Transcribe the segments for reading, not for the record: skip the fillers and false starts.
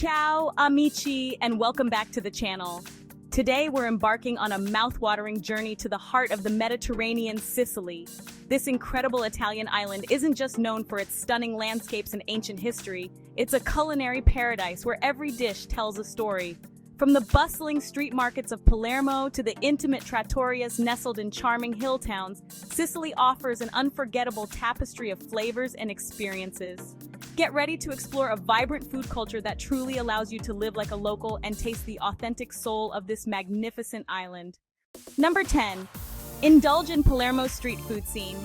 Ciao, amici, and welcome back to the channel. Today we're embarking on a mouth-watering journey to the heart of the Mediterranean Sicily. This incredible Italian island isn't just known for its stunning landscapes and ancient history, it's a culinary paradise where every dish tells a story. From the bustling street markets of Palermo to the intimate trattorias nestled in charming hill towns, Sicily offers an unforgettable tapestry of flavors and experiences. Get ready to explore a vibrant food culture that truly allows you to live like a local and taste the authentic soul of this magnificent island. Number 10. Indulge in Palermo's street food scene.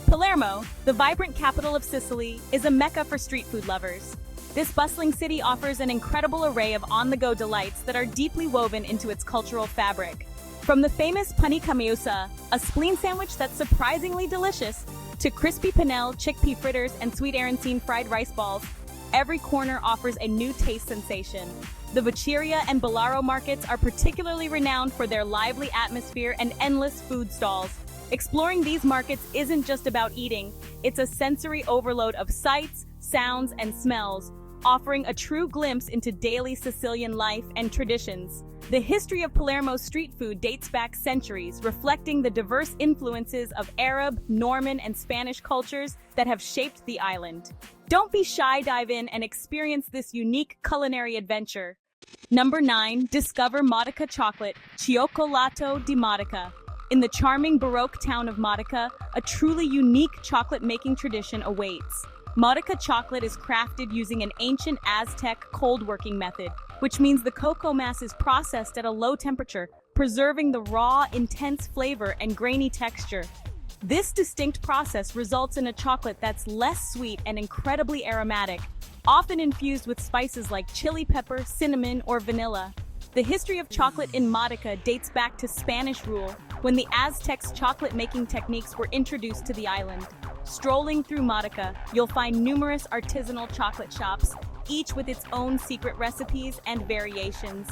Palermo, the vibrant capital of Sicily, is a mecca for street food lovers. This bustling city offers an incredible array of on-the-go delights that are deeply woven into its cultural fabric. From the famous panicameusa, a spleen sandwich that's surprisingly delicious, to crispy pennelle, chickpea fritters, and sweet arancine fried rice balls, every corner offers a new taste sensation. The Pescheria and Bolaro markets are particularly renowned for their lively atmosphere and endless food stalls. Exploring these markets isn't just about eating, it's a sensory overload of sights, sounds, and smells, offering a true glimpse into daily Sicilian life and traditions. The history of Palermo's street food dates back centuries, reflecting the diverse influences of Arab, Norman, and Spanish cultures that have shaped the island. Don't be shy, dive in and experience this unique culinary adventure. Number 9. Discover Modica chocolate, Cioccolato di Modica. In the charming Baroque town of Modica, a truly unique chocolate-making tradition awaits. Modica chocolate is crafted using an ancient Aztec cold-working method, which means the cocoa mass is processed at a low temperature, preserving the raw, intense flavor and grainy texture. This distinct process results in a chocolate that's less sweet and incredibly aromatic, often infused with spices like chili pepper, cinnamon, or vanilla. The history of chocolate in Modica dates back to Spanish rule, when the Aztecs' chocolate-making techniques were introduced to the island. Strolling through Modica, you'll find numerous artisanal chocolate shops, each with its own secret recipes and variations.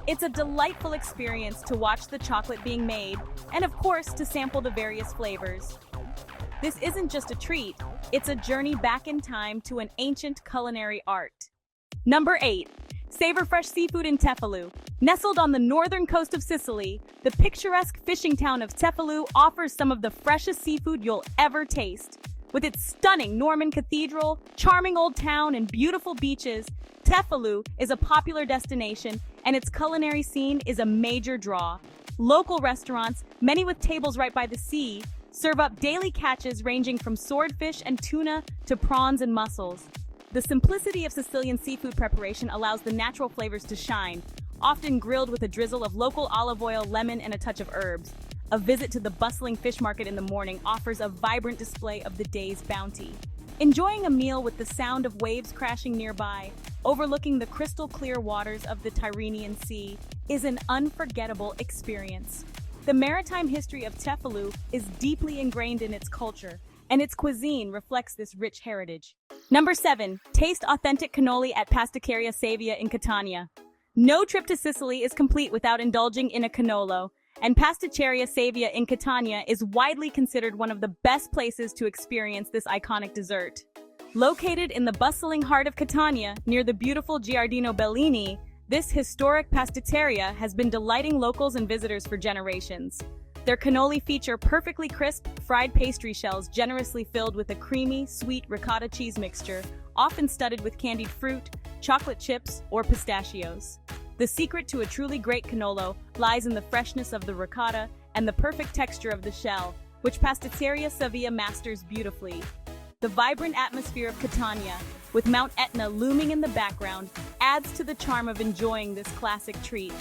It's a delightful experience to watch the chocolate being made, and of course, to sample the various flavors. This isn't just a treat, it's a journey back in time to an ancient culinary art. Number 8. Savor fresh seafood in Cefalù. Nestled on the northern coast of Sicily, the picturesque fishing town of Cefalù offers some of the freshest seafood you'll ever taste. With its stunning Norman cathedral, charming old town, and beautiful beaches, Cefalù is a popular destination, and its culinary scene is a major draw. Local restaurants, many with tables right by the sea, serve up daily catches ranging from swordfish and tuna to prawns and mussels. The simplicity of Sicilian seafood preparation allows the natural flavors to shine, often grilled with a drizzle of local olive oil, lemon, and a touch of herbs. A visit to the bustling fish market in the morning offers a vibrant display of the day's bounty. Enjoying a meal with the sound of waves crashing nearby, overlooking the crystal-clear waters of the Tyrrhenian Sea, is an unforgettable experience. The maritime history of Cefalù is deeply ingrained in its culture, and its cuisine reflects this rich heritage. Number 7. Taste authentic cannoli at Pasticceria Savia in Catania. No trip to Sicily is complete without indulging in a cannolo, and Pasticceria Savia in Catania is widely considered one of the best places to experience this iconic dessert. Located in the bustling heart of Catania, near the beautiful Giardino Bellini, this historic pasticceria has been delighting locals and visitors for generations. Their cannoli feature perfectly crisp, fried pastry shells generously filled with a creamy, sweet ricotta cheese mixture, often studded with candied fruit, chocolate chips, or pistachios. The secret to a truly great cannolo lies in the freshness of the ricotta and the perfect texture of the shell, which Pasticceria Savia masters beautifully. The vibrant atmosphere of Catania, with Mount Etna looming in the background, adds to the charm of enjoying this classic treat.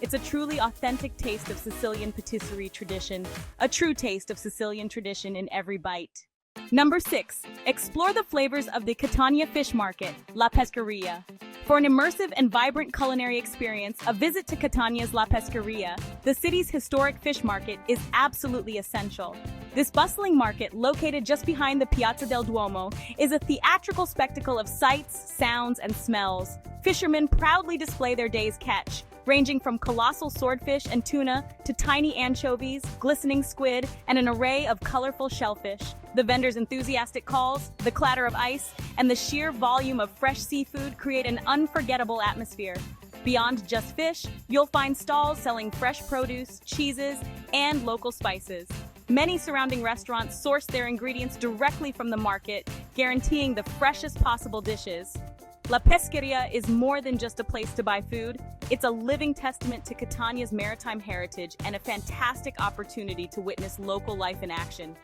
It's a truly authentic taste of Sicilian patisserie tradition, a true taste of Sicilian tradition in every bite. Number 6. Explore the flavors of the Catania fish market, La Pescheria. For an immersive and vibrant culinary experience, a visit to Catania's La Pescheria, the city's historic fish market, is absolutely essential. This bustling market, located just behind the Piazza del Duomo, is a theatrical spectacle of sights, sounds, and smells. Fishermen proudly display their day's catch, ranging from colossal swordfish and tuna to tiny anchovies, glistening squid, and an array of colorful shellfish. The vendors' enthusiastic calls, the clatter of ice, and the sheer volume of fresh seafood create an unforgettable atmosphere. Beyond just fish, you'll find stalls selling fresh produce, cheeses, and local spices. Many surrounding restaurants source their ingredients directly from the market, guaranteeing the freshest possible dishes. La Pescheria is more than just a place to buy food. It's a living testament to Catania's maritime heritage and a fantastic opportunity to witness local life in action.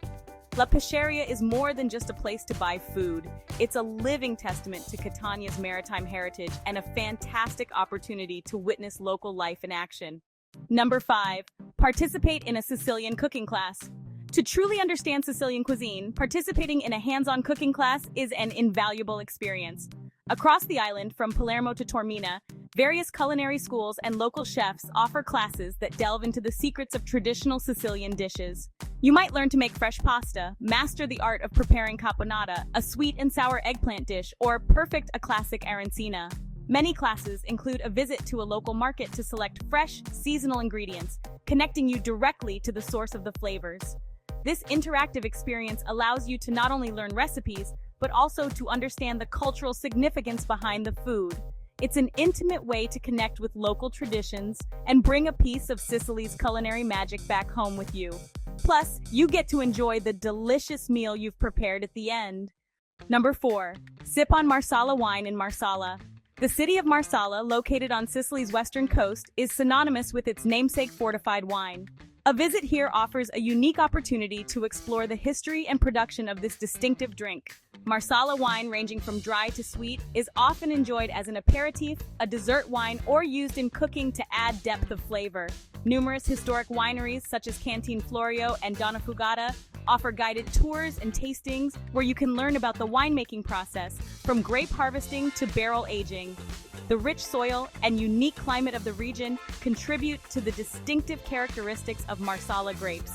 La Pescheria is more than just a place to buy food. It's a living testament to Catania's maritime heritage and a fantastic opportunity to witness local life in action. Number 5. Participate in a Sicilian cooking class. To truly understand Sicilian cuisine, participating in a hands-on cooking class is an invaluable experience. Across the island, from Palermo to Taormina, various culinary schools and local chefs offer classes that delve into the secrets of traditional Sicilian dishes. You might learn to make fresh pasta, master the art of preparing caponata, a sweet and sour eggplant dish, or perfect a classic arancina. Many classes include a visit to a local market to select fresh, seasonal ingredients, connecting you directly to the source of the flavors. This interactive experience allows you to not only learn recipes, but also to understand the cultural significance behind the food. It's an intimate way to connect with local traditions and bring a piece of Sicily's culinary magic back home with you. Plus, you get to enjoy the delicious meal you've prepared at the end. Number 4. Sip on Marsala wine in Marsala. The city of Marsala, located on Sicily's western coast, is synonymous with its namesake fortified wine. A visit here offers a unique opportunity to explore the history and production of this distinctive drink. Marsala wine, ranging from dry to sweet, is often enjoyed as an aperitif, a dessert wine, or used in cooking to add depth of flavor. Numerous historic wineries, such as Canteen Florio and Donna Fugata, offer guided tours and tastings where you can learn about the winemaking process, from grape harvesting to barrel aging. The rich soil and unique climate of the region contribute to the distinctive characteristics of Marsala grapes.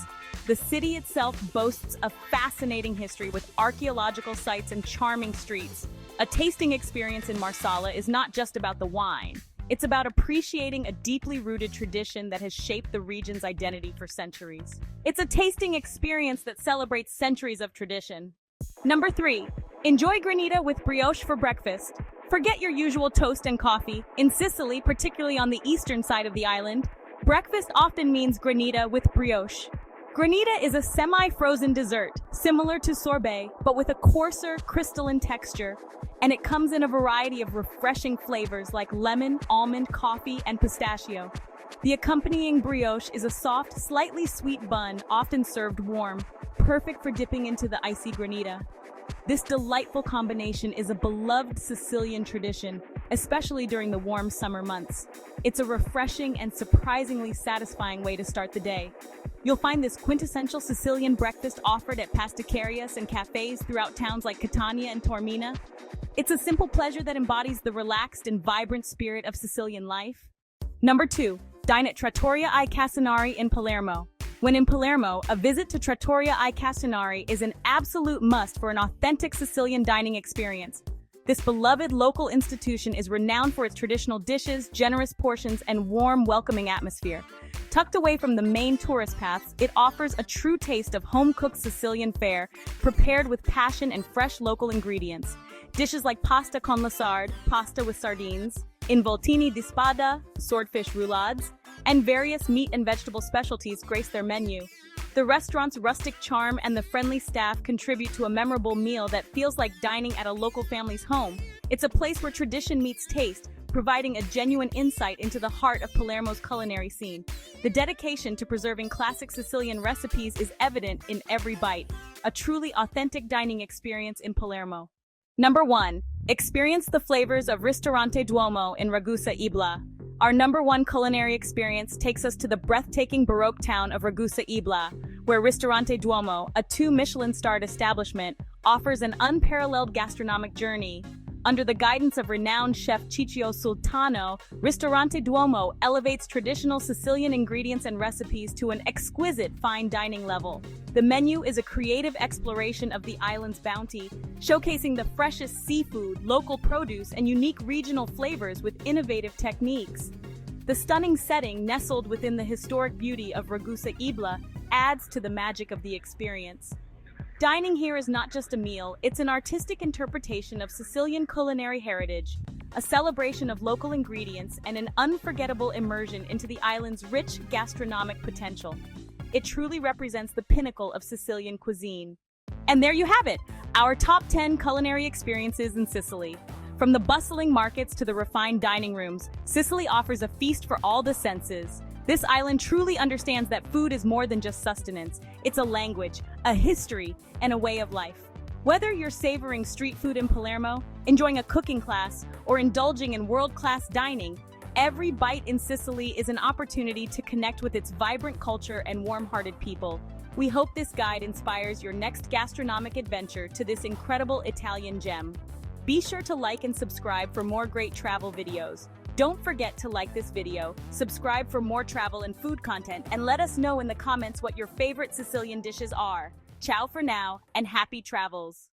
The city itself boasts a fascinating history with archaeological sites and charming streets. A tasting experience in Marsala is not just about the wine. It's about appreciating a deeply rooted tradition that has shaped the region's identity for centuries. It's a tasting experience that celebrates centuries of tradition. Number 3. Enjoy Granita with brioche for breakfast. Forget your usual toast and coffee. In Sicily, particularly on the eastern side of the island, breakfast often means granita with brioche. Granita is a semi-frozen dessert, similar to sorbet, but with a coarser, crystalline texture, and it comes in a variety of refreshing flavors like lemon, almond, coffee, and pistachio. The accompanying brioche is a soft, slightly sweet bun, often served warm, perfect for dipping into the icy granita. This delightful combination is a beloved Sicilian tradition, especially during the warm summer months. It's a refreshing and surprisingly satisfying way to start the day. You'll find this quintessential Sicilian breakfast offered at pasticcerias and cafes throughout towns like Catania and Taormina. It's a simple pleasure that embodies the relaxed and vibrant spirit of Sicilian life. Number 2. Dine at Trattoria I Cascinari in Palermo. When in Palermo, a visit to Trattoria I Cascinari is an absolute must for an authentic Sicilian dining experience. This beloved local institution is renowned for its traditional dishes, generous portions, and warm, welcoming atmosphere. Tucked away from the main tourist paths, it offers a true taste of home-cooked Sicilian fare, prepared with passion and fresh local ingredients. Dishes like pasta con la sarde, pasta with sardines, involtini di spada, swordfish roulades, and various meat and vegetable specialties grace their menu. The restaurant's rustic charm and the friendly staff contribute to a memorable meal that feels like dining at a local family's home. It's a place where tradition meets taste, providing a genuine insight into the heart of Palermo's culinary scene. The dedication to preserving classic Sicilian recipes is evident in every bite. A truly authentic dining experience in Palermo. Number 1. Experience the flavors of Ristorante Duomo in Ragusa, Ibla. Our number 1 culinary experience takes us to the breathtaking Baroque town of Ragusa, Ibla, where Ristorante Duomo, a 2 Michelin-starred establishment, offers an unparalleled gastronomic journey. Under the guidance of renowned chef Ciccio Sultano, Ristorante Duomo elevates traditional Sicilian ingredients and recipes to an exquisite fine dining level. The menu is a creative exploration of the island's bounty, showcasing the freshest seafood, local produce, and unique regional flavors with innovative techniques. The stunning setting, nestled within the historic beauty of Ragusa Ibla, adds to the magic of the experience. Dining here is not just a meal, it's an artistic interpretation of Sicilian culinary heritage, a celebration of local ingredients, and an unforgettable immersion into the island's rich gastronomic potential. It truly represents the pinnacle of Sicilian cuisine. And there you have it, our top 10 culinary experiences in Sicily. From the bustling markets to the refined dining rooms, Sicily offers a feast for all the senses. This island truly understands that food is more than just sustenance. It's a language, a history, and a way of life. Whether you're savoring street food in Palermo, enjoying a cooking class, or indulging in world-class dining, every bite in Sicily is an opportunity to connect with its vibrant culture and warm-hearted people. We hope this guide inspires your next gastronomic adventure to this incredible Italian gem. Be sure to like and subscribe for more great travel videos. Don't forget to like this video, subscribe for more travel and food content, and let us know in the comments what your favorite Sicilian dishes are. Ciao for now, and happy travels!